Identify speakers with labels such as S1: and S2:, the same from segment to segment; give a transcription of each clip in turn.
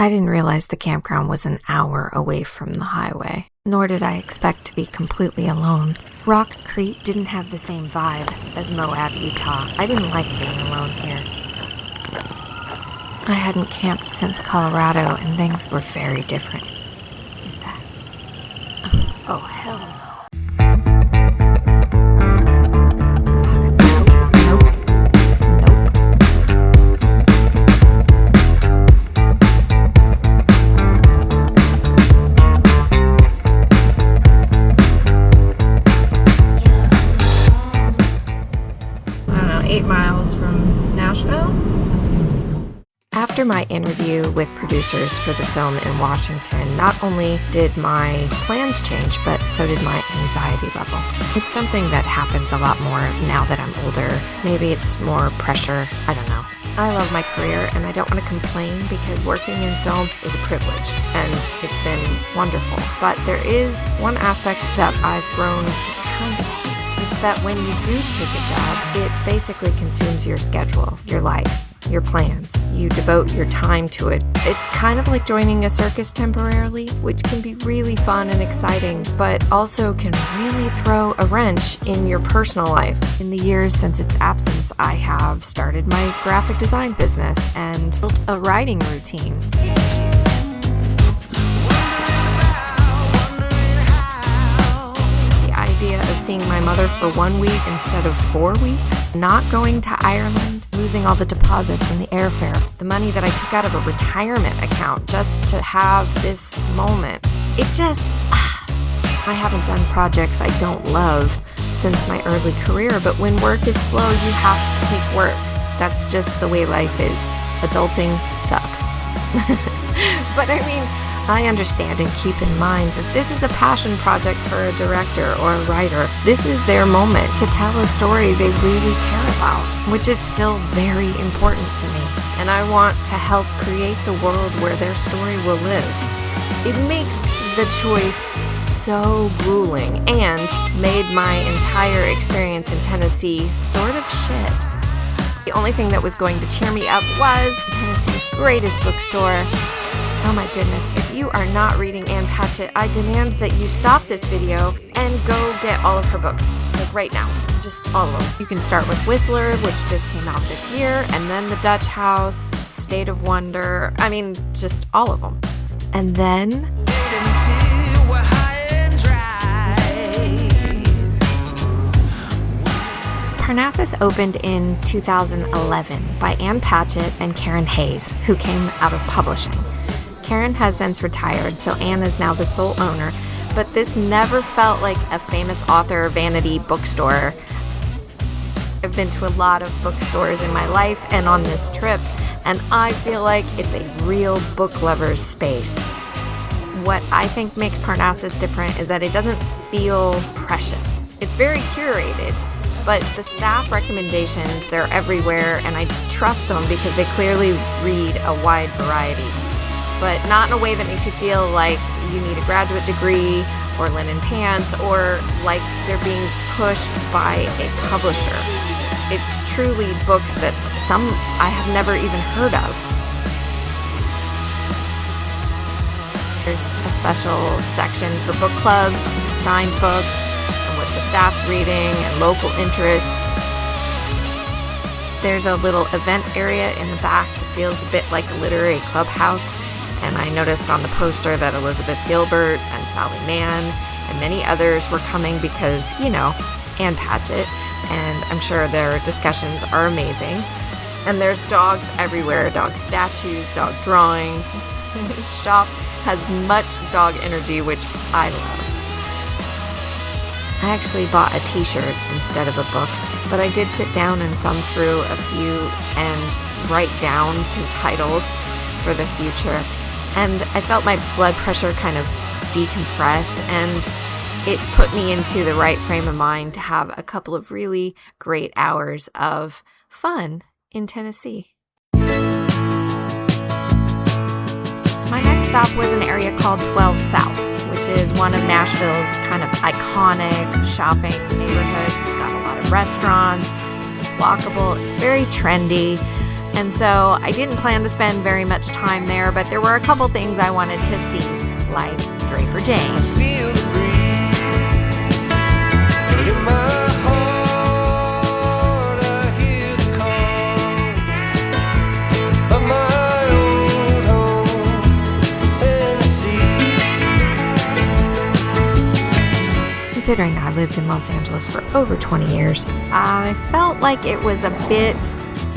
S1: I didn't realize the campground was an hour away from the highway, nor did I expect to be completely alone. Rock Creek didn't have the same vibe as Moab, Utah. I didn't like being alone here. I hadn't camped since Colorado, and things were very different. Is that? Oh, hell no.
S2: Nashville?
S1: After my interview with producers for the film in Washington, not only did my plans change, but so did my anxiety level. It's something that happens a lot more now that I'm older. Maybe it's more pressure. I don't know. I love my career and I don't want to complain because working in film is a privilege and it's been wonderful. But there is one aspect that I've grown to kind of hate. It's that when you do take a job, it basically consumes your schedule, your life, your plans. You devote your time to it. It's kind of like joining a circus temporarily, which can be really fun and exciting, but also can really throw a wrench in your personal life. In the years since its absence, I have started my graphic design business and built a writing routine. Idea of seeing my mother for 1 week instead of 4 weeks, not going to Ireland, losing all the deposits and the airfare, the money that I took out of a retirement account just to have this moment. It just, I haven't done projects I don't love since my early career, but when work is slow, you have to take work. That's just the way life is. Adulting sucks. But I mean, I understand and keep in mind that this is a passion project for a director or a writer. This is their moment to tell a story they really care about, which is still very important to me. And I want to help create the world where their story will live. It makes the choice so grueling and made my entire experience in Tennessee sort of shit. The only thing that was going to cheer me up was Tennessee's greatest bookstore. Oh my goodness, if you are not reading Ann Patchett, I demand that you stop this video and go get all of her books, like right now, just all of them. You can start with Whistler, which just came out this year, and then The Dutch House, State of Wonder, I mean, just all of them. And then Parnassus opened in 2011 by Ann Patchett and Karen Hayes, who came out of publishing. Karen has since retired, so Ann is now the sole owner, but this never felt like a famous author vanity bookstore. I've been to a lot of bookstores in my life and on this trip, and I feel like it's a real book lover's space. What I think makes Parnassus different is that it doesn't feel precious. It's very curated, but the staff recommendations, they're everywhere, and I trust them because they clearly read a wide variety. But not in a way that makes you feel like you need a graduate degree or linen pants or like they're being pushed by a publisher. It's truly books that some I have never even heard of. There's a special section for book clubs, signed books, and what the staff's reading and local interests. There's a little event area in the back that feels a bit like a literary clubhouse. And I noticed on the poster that Elizabeth Gilbert and Sally Mann and many others were coming because, you know, Ann Patchett, and I'm sure their discussions are amazing. And there's dogs everywhere, dog statues, dog drawings. The shop has much dog energy, which I love. I actually bought a t-shirt instead of a book, but I did sit down and thumb through a few and write down some titles for the future. And I felt my blood pressure kind of decompress, and it put me into the right frame of mind to have a couple of really great hours of fun in Tennessee. My next stop was an area called 12 South, which is one of Nashville's kind of iconic shopping neighborhoods. It's got a lot of restaurants, it's walkable, it's very trendy. And so I didn't plan to spend very much time there, but there were a couple things I wanted to see, like Draper James.
S3: Feel the breeze, but in my heart I hear the call of my old home, Tennessee.
S1: Considering I lived in Los Angeles for over 20 years, I felt like it was a bit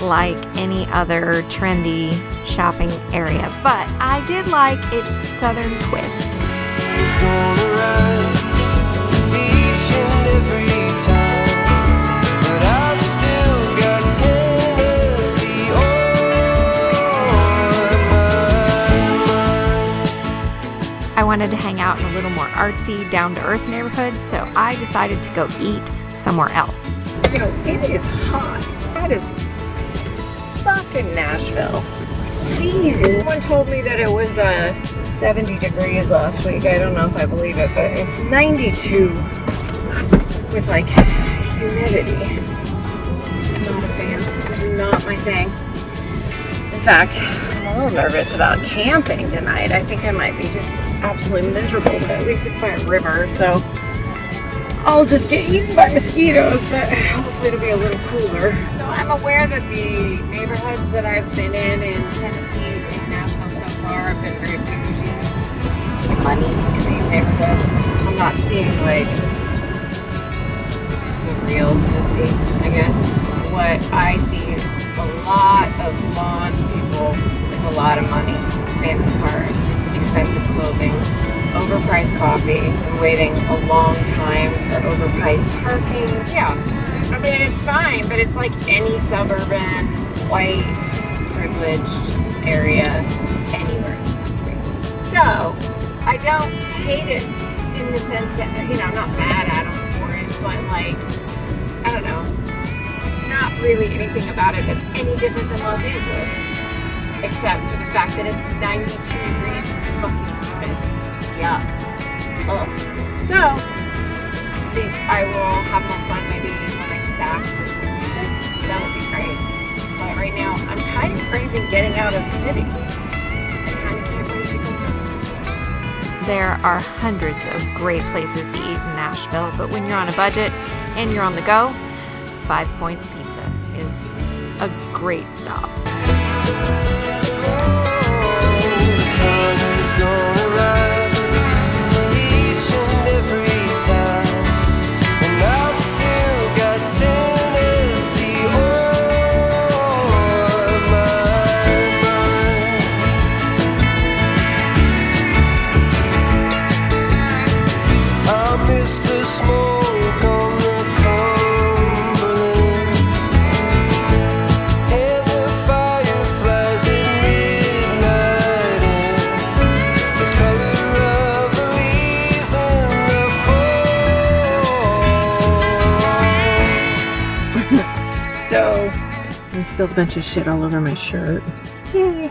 S1: like any other trendy shopping area, but I did like its southern twist.
S3: It's gonna rise each and every time, but I've still got Tennessee on my mind.
S1: I wanted to hang out in a little more artsy, down-to-earth neighborhood, so I decided to go eat somewhere else.
S2: You know, it is hot. That is fucking Nashville. Jeez, someone told me that it was 70 degrees last week. I don't know if I believe it, but it's 92 with like humidity. I'm not a fan. This is not my thing. In fact, I'm a little nervous about camping tonight. I think I might be just absolutely miserable, but at least it's by a river, so I'll just get eaten by mosquitoes, but hopefully it'll be a little cooler. So I'm aware that the neighborhoods that I've been in Tennessee and Nashville so far have been very bougie. Money in these neighborhoods. I'm not seeing like the real Tennessee, I guess. What I see is a lot of blonde people with a lot of money, fancy cars, expensive clothing, overpriced coffee, and waiting a long time for overpriced parking. Yeah, I mean, it's fine, but it's like any suburban, white, privileged area anywhere in the country. So, I don't hate it in the sense that, you know, I'm not mad at them for it, but like, I don't know. It's not really anything about it that's any different than Los Angeles, except for the fact that it's 92 degrees and fucking humid. Yuck. Ugh. So, I think I will have more fun maybe when I come back for some music. That would be great. But right now, I'm kind of craving getting out of the city. I kind of can't really think of it.
S1: There are hundreds of great places to eat in Nashville, but when you're on a budget and you're on the go, 5 Points Pizza is a great stop.
S3: The sun is gonna rise each and every time, and I've still got Tennessee on my mind. I miss the smoke on the Cumberland and the fireflies at midnight, and the color of the leaves in the fall.
S2: So, I spilled a bunch of shit all over my shirt. Yay.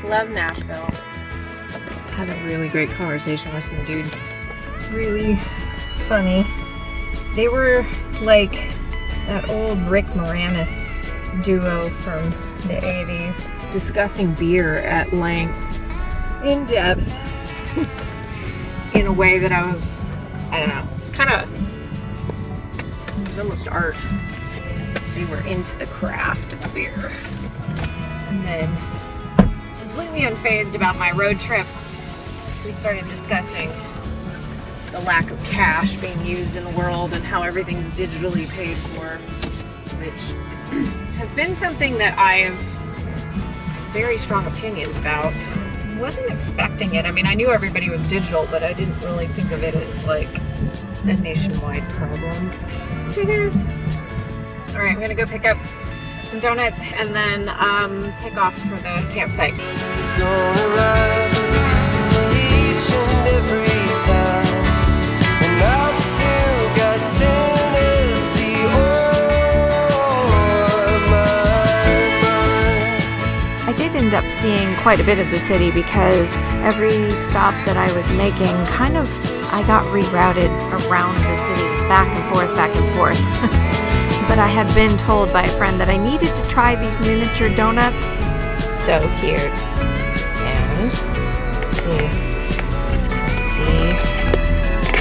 S2: Love Nashville. Had a really great conversation with some dude. Really funny. They were like that old Rick Moranis duo from the 80s, discussing beer at length, in depth, in a way that I don't know, it's kind of, it was almost art. They were into the craft of beer. And then, completely unfazed about my road trip, we started discussing the lack of cash being used in the world and how everything's digitally paid for, which has been something that I have very strong opinions about. Wasn't expecting it. I mean, I knew everybody was digital, but I didn't really think of it as like a nationwide problem. It is. All right, I'm gonna go pick up some donuts and then take off for the campsite.
S3: It's gonna rise each and every time, and I've still got Tennessee on my mind.
S1: I did end up seeing quite a bit of the city because every stop that I was making I got rerouted around the city, back and forth, but I had been told by a friend that I needed to try these miniature donuts. So cute. And let's see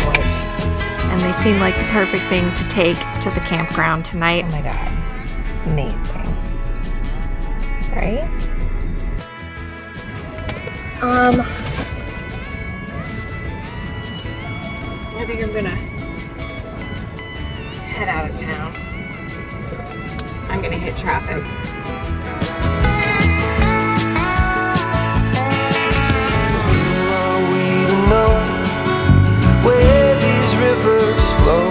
S1: what. And they seem like the perfect thing to take to the campground tonight. Oh my god. Amazing. Right?
S2: I think I'm gonna head out of town. I'm gonna hit traffic.
S3: Who are we to know where these rivers flow?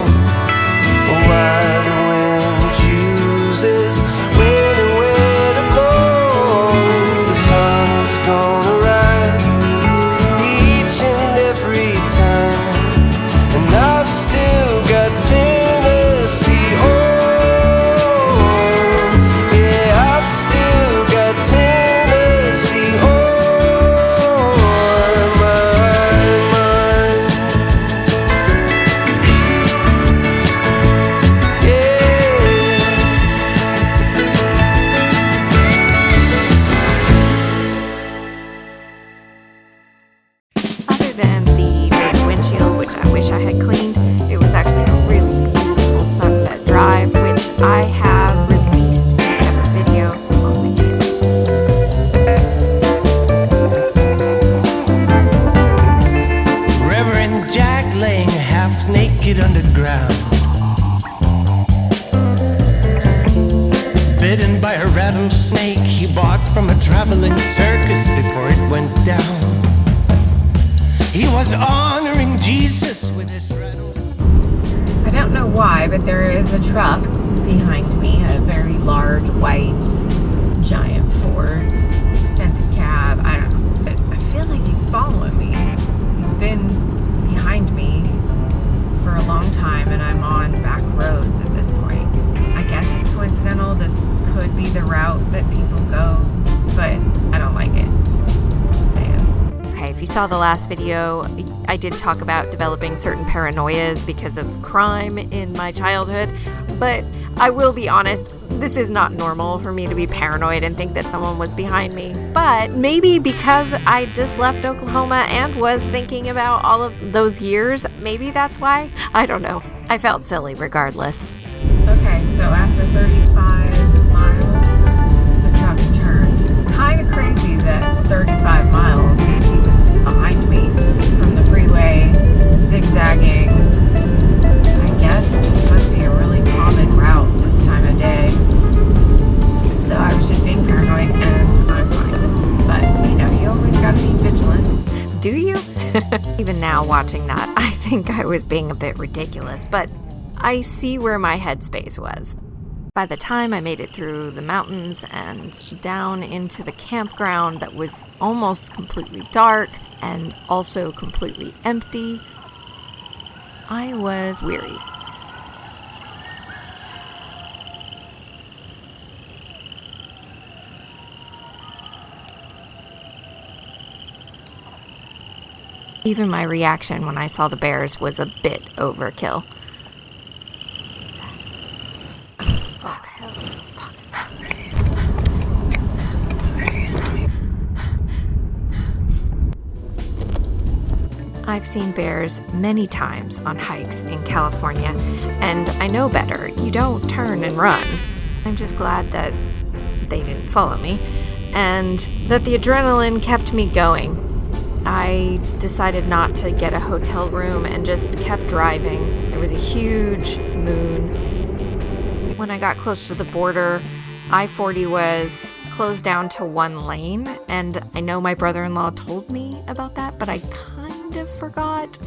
S3: Or why the wind chooses when and where to blow? The sun's gonna rise each and every time, and I've still got Tennessee on. Yeah, I've still got Tennessee on my mind.
S1: Other than the dirty windshield, which I wish I had cleaned, it was actually a really beautiful sunset drive, which I have released a separate video on my channel.
S3: Reverend Jack laying half naked underground, bitten by a rattlesnake he bought from a traveling circus before it went down. He was honoring Jesus with his rattlesnake.
S2: I don't know why, but there is a truck behind me, a very large white giant Ford extended cab. I don't know, but I feel like he's following me. He's been behind me for a long time, and I'm on back roads at this point. I guess it's coincidental. This could be the route that people go, but I don't like it. Just saying.
S1: Okay, if you saw the last video, I did talk about developing certain paranoias because of crime in my childhood, but I will be honest, this is not normal for me to be paranoid and think that someone was behind me. But maybe because I just left Oklahoma and was thinking about all of those years, maybe that's why. I don't know. I felt silly regardless.
S2: Okay, so after 35 miles, the truck turned. Kind of crazy that 35 miles he was behind me from the freeway, zigzagging. I guess it must be a really common route this time of day. So I was just being paranoid, and I'm fine. But, you know, you always gotta be vigilant.
S1: Do you? Even now watching that, I think I was being a bit ridiculous, but I see where my headspace was. By the time I made it through the mountains and down into the campground that was almost completely dark and also completely empty, I was weary. Even my reaction when I saw the bears was a bit overkill. I've seen bears many times on hikes in California, and I know better. You don't turn and run. I'm just glad that they didn't follow me, and that the adrenaline kept me going. I decided not to get a hotel room and just kept driving. There was a huge moon. When I got close to the border, I-40 was closed down to one lane, and I know my brother-in-law told me about that, but I kind of forgot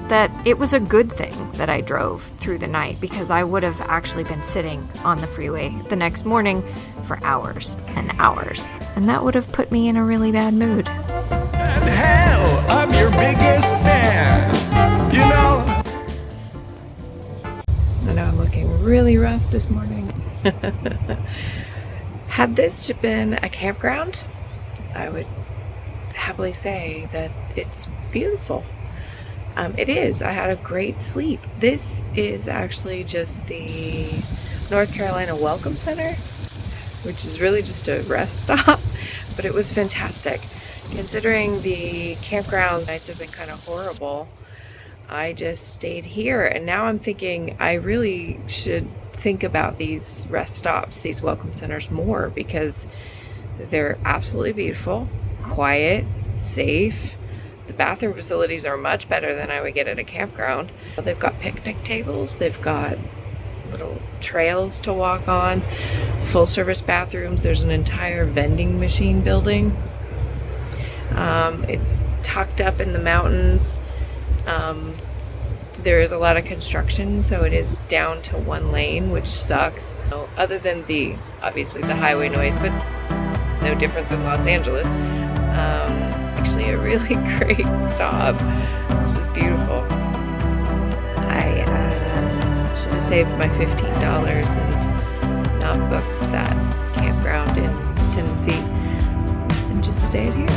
S1: that it was a good thing that I drove through the night, because I would have actually been sitting on the freeway the next morning for hours and hours, and that would have put me in a really bad mood.
S3: And hell, I'm your biggest fan, you know.
S2: I know I'm looking really rough this morning. Had this been a campground, I would happily say that it's beautiful. It is. I had a great sleep. This is actually just the North Carolina Welcome Center, which is really just a rest stop, but it was fantastic. Considering the campground nights have been kind of horrible, I just stayed here, and now I'm thinking I really should think about these rest stops, these welcome centers more, because they're absolutely beautiful, quiet, safe. The bathroom facilities are much better than I would get at a campground. They've got picnic tables, they've got little trails to walk on, full service bathrooms. There's an entire vending machine building. It's tucked up in the mountains. There is a lot of construction, so it is down to one lane, which sucks. Other than obviously the highway noise, but no different than Los Angeles. Actually a really great stop. This was beautiful. I should have saved my $15 and not booked that campground in Tennessee and just stayed here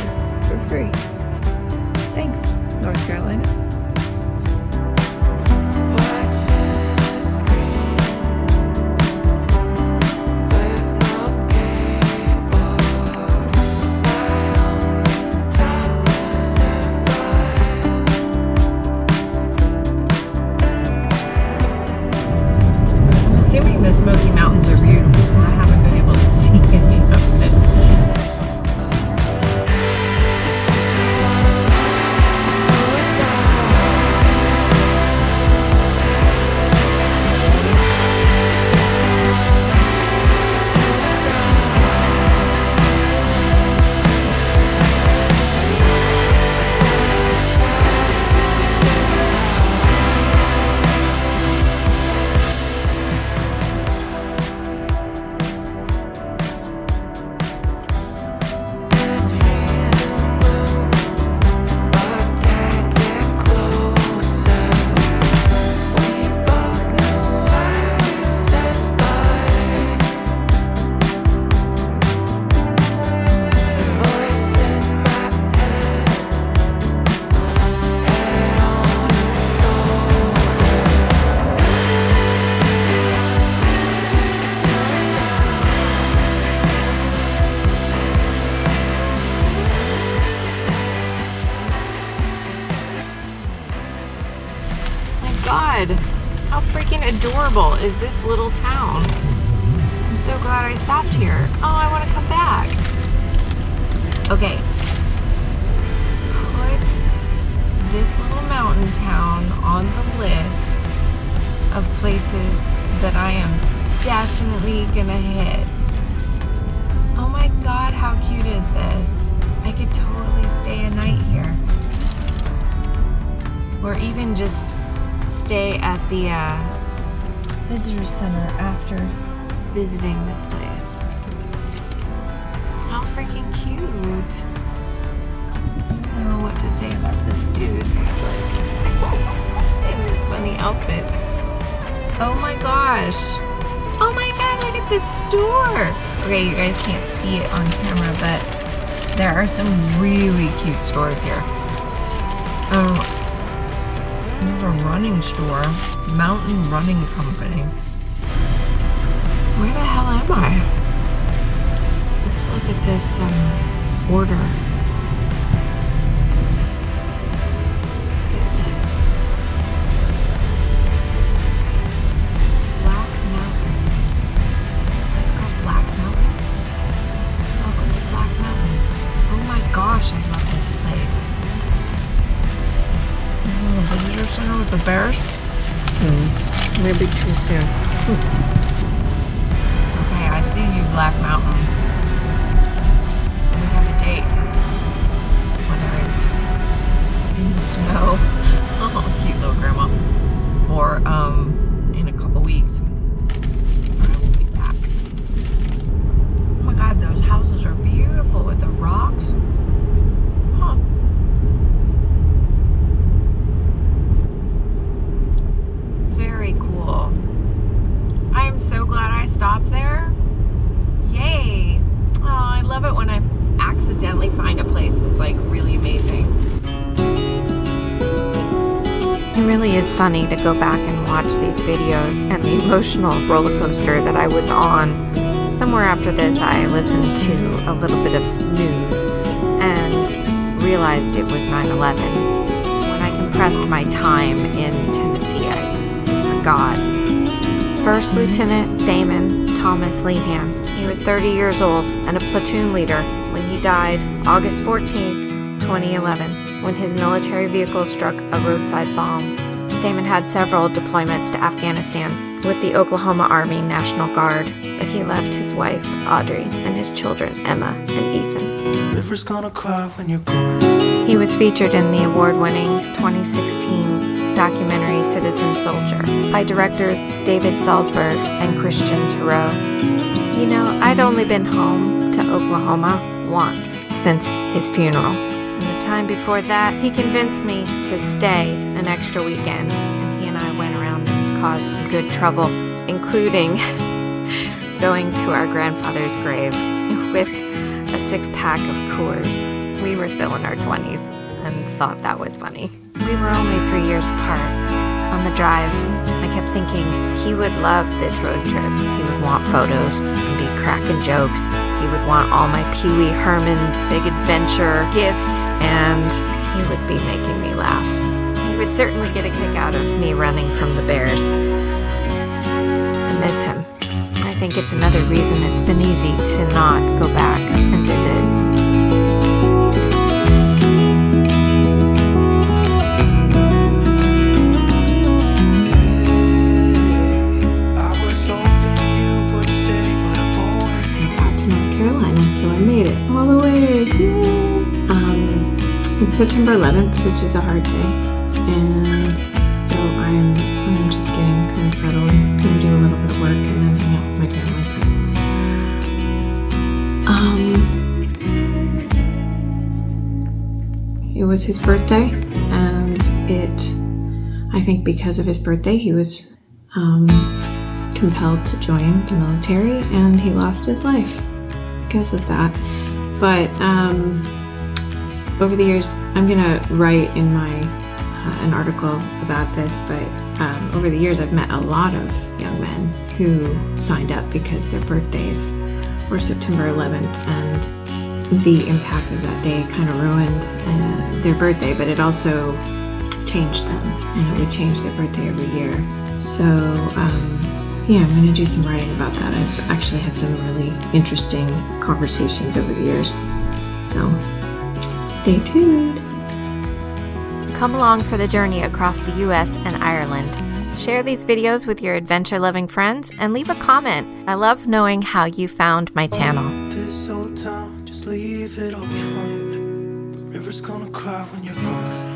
S2: for free. Thanks, North Carolina. How freaking adorable is this little town? I'm so glad I stopped here. Oh, I want to come back. Okay. Put this little mountain town on the list of places that I am definitely gonna hit. Oh my god, how cute is this? I could totally stay a night here. Or even just stay at the visitor center after visiting this place. How freaking cute. I don't know what to say about this dude. It's like in this funny outfit. Oh my gosh. Oh my god, look at this store. Okay, you guys can't see it on camera, but there are some really cute stores here. There's a running store, Mountain Running Company. Where the hell am I? Let's look at this order. Look at this. Black Mountain. It's called Black Mountain. Welcome to Black Mountain. Oh my gosh, I love this place. The visitor center with the bears? Maybe too soon. Okay, I see you, Black Mountain. We have a date. Whether it's in the snow, oh, cute little grandma, or in a couple weeks. I will be back. Oh my god, those houses are beautiful with the rocks. Huh. Very cool. I am so glad I stopped there. Yay. Oh, I love it when I accidentally find a place that's like really amazing.
S1: It really is funny to go back and watch these videos and the emotional roller coaster that I was on. Somewhere after this, I listened to a little bit of news and realized it was 9/11. When I compressed my time in Tennessee, I forgot. First Lieutenant Damon Thomas Lehan. He was 30 years old and a platoon leader when he died August 14th, 2011, when his military vehicle struck a roadside bomb. Damon had several deployments to Afghanistan with the Oklahoma Army National Guard, but he left his wife, Audrey, and his children, Emma and Ethan.
S3: River's gonna cry when you're gone.
S1: He was featured in the award-winning 2016 documentary Citizen Soldier by directors David Salzberg and Christian Theroux. You know, I'd only been home to Oklahoma once since his funeral. And the time before that, he convinced me to stay an extra weekend, and he and I went around and caused some good trouble, including going to our grandfather's grave with a 6-pack of Coors. We were still in our 20s and thought that was funny. We were only 3 years apart. On the drive, I kept thinking he would love this road trip. He would want photos and be cracking jokes. He would want all my Pee Wee Herman big adventure gifts, and he would be making me laugh. He would certainly get a kick out of me running from the bears. I miss him. I think it's another reason it's been easy to not go back and visit.
S2: All the way. It's September 11th, which is a hard day, and so I'm just getting kind of settled. I'm gonna do a little bit of work and then hang out with my family. It was his birthday, and I think because of his birthday, he was compelled to join the military, and he lost his life because of that. But over the years, I'm gonna write in my an article about this, but over the years I've met a lot of young men who signed up because their birthdays were September 11th, and the impact of that day kind of ruined their birthday, but it also changed them, and it would change their birthday every year. So yeah, I'm going to do some writing about that. I've actually had some really interesting conversations over the years. So, stay tuned.
S1: Come along for the journey across the U.S. and Ireland. Share these videos with your adventure-loving friends and leave a comment. I love knowing how you found my channel.
S3: This old town, just leave it all behind. The river's gonna cry when you're gone.